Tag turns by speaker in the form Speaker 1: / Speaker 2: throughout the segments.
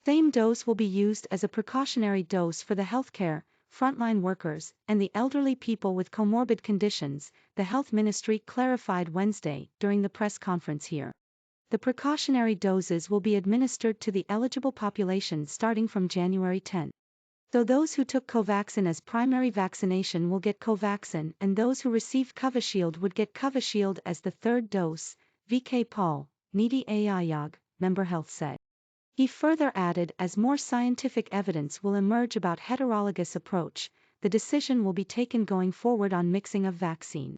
Speaker 1: Same dose will be used as a precautionary dose for the healthcare, frontline workers, and the elderly people with comorbid conditions, the Health Ministry clarified Wednesday during the press conference here. The precautionary doses will be administered to the eligible population starting from January 10. So those who took Covaxin as primary vaccination will get Covaxin, and those who received Covishield would get Covishield as the third dose, VK Paul, Niti Ayayag, member health said. He further added, as more scientific evidence will emerge about heterologous approach, the decision will be taken going forward on mixing of vaccine.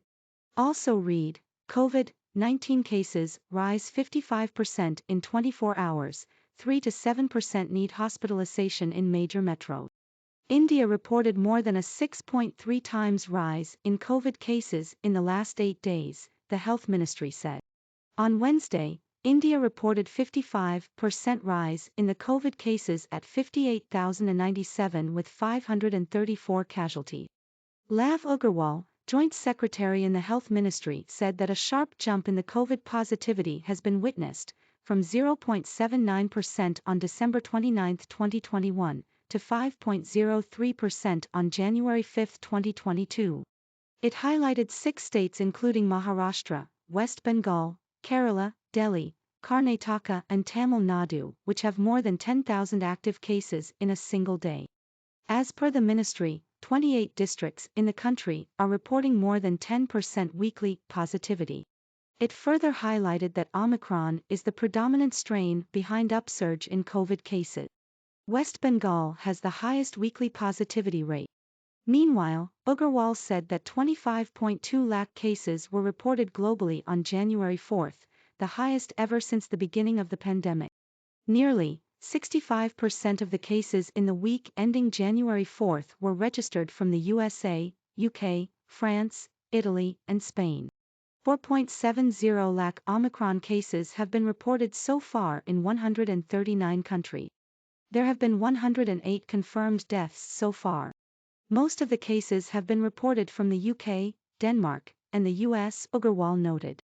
Speaker 1: Also read, COVID-19 cases rise 55% in 24 hours, 3 to 7% need hospitalization in major metros. India reported more than a 6.3 times rise in COVID cases in the last 8 days, the Health Ministry said. On Wednesday, India reported 55% rise in the COVID cases at 58,097 with 534 casualties. Lav Agarwal, Joint Secretary in the Health Ministry, said that a sharp jump in the COVID positivity has been witnessed, from 0.79% on December 29, 2021, to 5.03% on January 5, 2022. It highlighted 6 states including Maharashtra, West Bengal, Kerala, Delhi, Karnataka and Tamil Nadu, which have more than 10,000 active cases in a single day. As per the ministry, 28 districts in the country are reporting more than 10% weekly positivity. It further highlighted that Omicron is the predominant strain behind upsurge in COVID cases. West Bengal has the highest weekly positivity rate. Meanwhile, Agarwal said that 25.2 lakh cases were reported globally on January 4, the highest ever since the beginning of the pandemic. Nearly 65% of the cases in the week ending January 4 were registered from the USA, UK, France, Italy, and Spain. 4.70 lakh Omicron cases have been reported so far in 139 countries. There have been 108 confirmed deaths so far. Most of the cases have been reported from the UK, Denmark, and the US, Agarwal noted.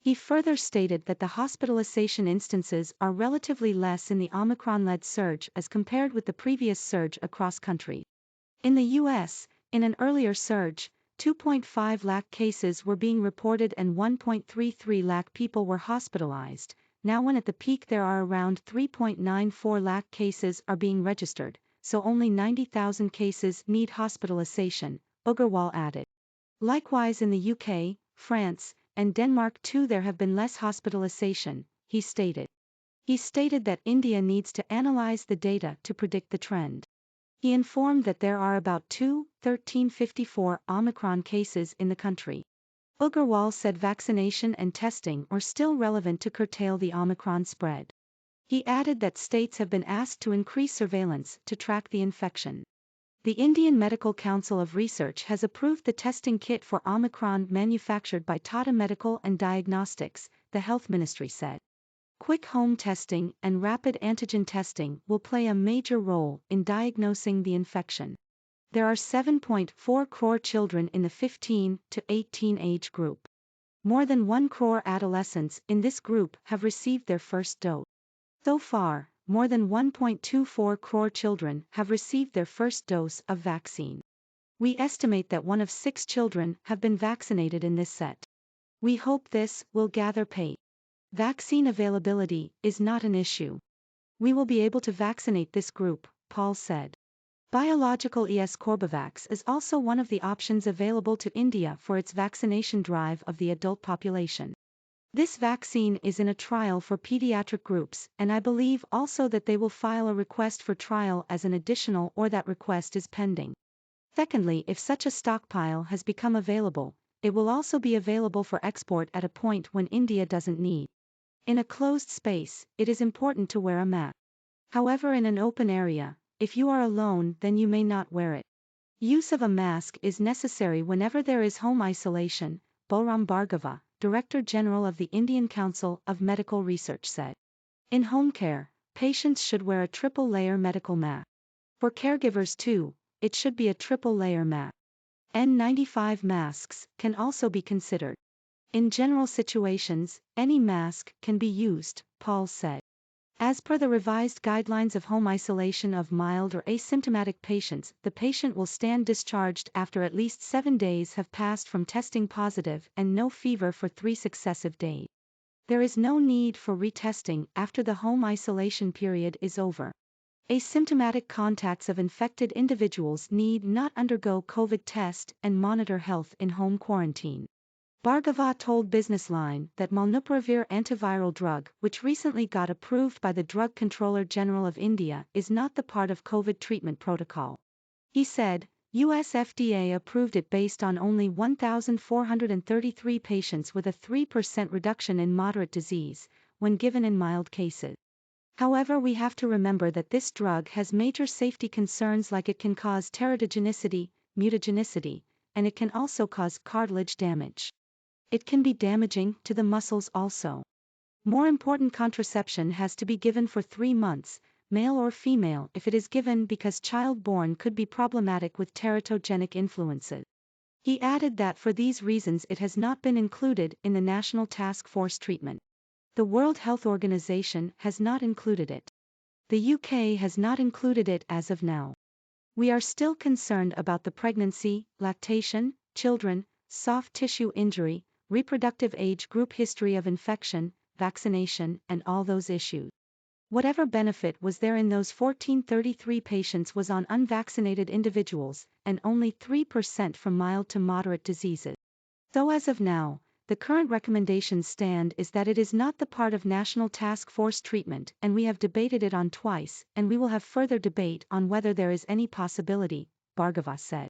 Speaker 1: He further stated that the hospitalization instances are relatively less in the Omicron-led surge as compared with the previous surge across countries. In the US, in an earlier surge, 2.5 lakh cases were being reported and 1.33 lakh people were hospitalized. Now when at the peak there are around 3.94 lakh cases are being registered, so only 90,000 cases need hospitalization, Agarwal added. Likewise in the UK, France, and Denmark too there have been less hospitalization, he stated. He stated that India needs to analyze the data to predict the trend. He informed that there are about 1,354 Omicron cases in the country. Agarwal said vaccination and testing are still relevant to curtail the Omicron spread. He added that states have been asked to increase surveillance to track the infection. The Indian Medical Council of Research has approved the testing kit for Omicron manufactured by Tata Medical and Diagnostics, the Health Ministry said. Quick home testing and rapid antigen testing will play a major role in diagnosing the infection. There are 7.4 crore children in the 15 to 18 age group. More than 1 crore adolescents in this group have received their first dose. So far, more than 1.24 crore children have received their first dose of vaccine. We estimate that 1 of 6 children have been vaccinated in this set. We hope this will gather pace. Vaccine availability is not an issue. We will be able to vaccinate this group, Paul said. Biological Corbevax is also one of the options available to India for its vaccination drive of the adult population. This vaccine is in a trial for pediatric groups, and I believe also that they will file a request for trial as an additional or that request is pending. Secondly, if such a stockpile has become available, it will also be available for export at a point when India doesn't need. In a closed space, it is important to wear a mask. However, in an open area, if you are alone, then you may not wear it. Use of a mask is necessary whenever there is home isolation, Balram Bhargava, Director General of the Indian Council of Medical Research said. In home care, patients should wear a triple-layer medical mask. For caregivers too, it should be a triple-layer mask. N95 masks can also be considered. In general situations, any mask can be used, Paul said. As per the revised guidelines of home isolation of mild or asymptomatic patients, the patient will stand discharged after at least 7 days have passed from testing positive and no fever for 3 successive days. There is no need for retesting after the home isolation period is over. Asymptomatic contacts of infected individuals need not undergo COVID test and monitor health in home quarantine. Bhargava told Business Line that molnupiravir antiviral drug, which recently got approved by the Drug Controller General of India, is not the part of COVID treatment protocol. He said, US FDA approved it based on only 1,433 patients with a 3% reduction in moderate disease, when given in mild cases. However, we have to remember that this drug has major safety concerns, like it can cause teratogenicity, mutagenicity, and it can also cause cartilage damage. It can be damaging to the muscles also. More important, contraception has to be given for 3 months, male or female, if it is given because child-born could be problematic with teratogenic influences. He added that for these reasons it has not been included in the National Task Force treatment. The World Health Organization has not included it. The UK has not included it as of now. We are still concerned about the pregnancy, lactation, children, soft tissue injury, reproductive age group, history of infection, vaccination, and all those issues. Whatever benefit was there in those 1433 patients was on unvaccinated individuals, and only 3% from mild to moderate diseases. So as of now, the current recommendations stand is that it is not the part of National Task Force treatment, and we have debated it on twice, and we will have further debate on whether there is any possibility, Bhargava said.